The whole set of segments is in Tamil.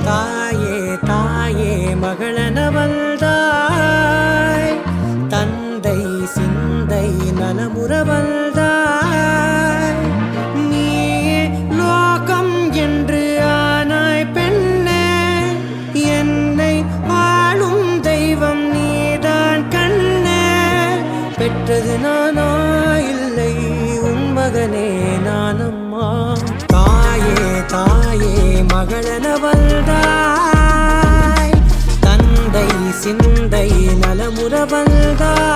தாயே தாயே மகளனவள்தாய், தந்தை சிந்தை நலமுறவள்தாய். நீயே லோகம் என்று ஆனாய் பெண்ணே, என்னை ஆளும் தெய்வம் நீதான் கண்ணே. பெற்றது நானா இல்லை உன் மகனே நானம்மா. தாயே தாயே மகளனவள்தாய், தந்தை சிந்தை நலமுறவள்தாய்.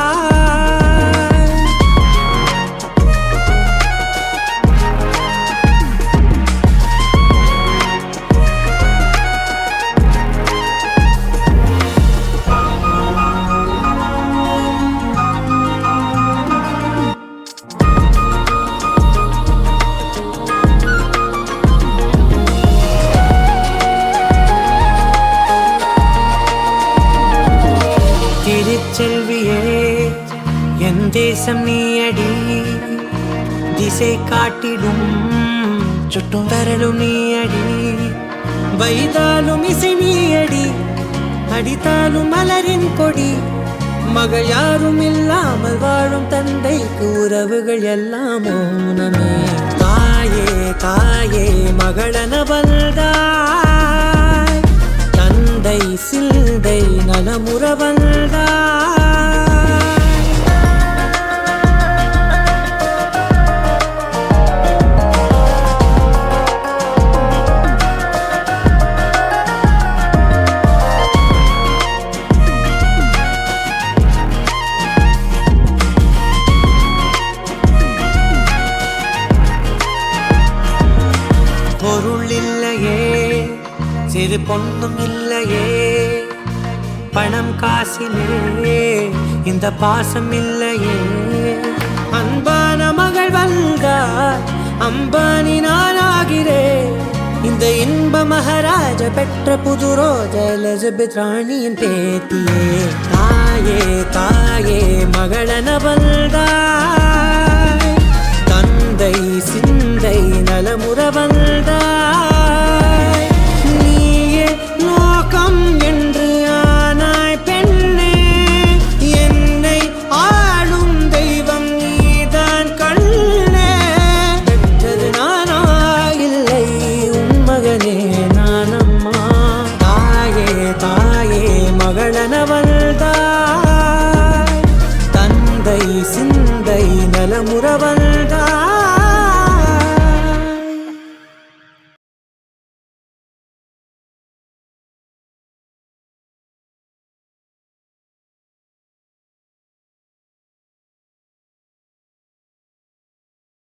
திருச்செல்வியே என் தேசம் நீயடி, திசை காட்டிடும் சுட்டும் வரலும் நீயடி. வைதாலும் இசை நீயடி, அடித்தாலும் மலரின் கொடி. மகள் யாரும் இல்லாமல் வாழும் தந்தைக்கு உறவுகள் எல்லாம் மௌனமே. தாயே தாயே மகளனவள்தாய், தந்தை சிந்தை நலமுறவள்தாய். பொருள் இல்லையே, சிறு பொண்ணும் இல்லையே, பணம் காசிலே இந்த பாசம் இல்லையே. அன்பான மகள் வந்தார், அம்பானி நானாகிறேன். இந்த இன்ப மகாராஜ பெற்ற புது ரோஜ எலிசபெத் ராணியின் பேத்தியே. தாயே தாயே மகளனவள்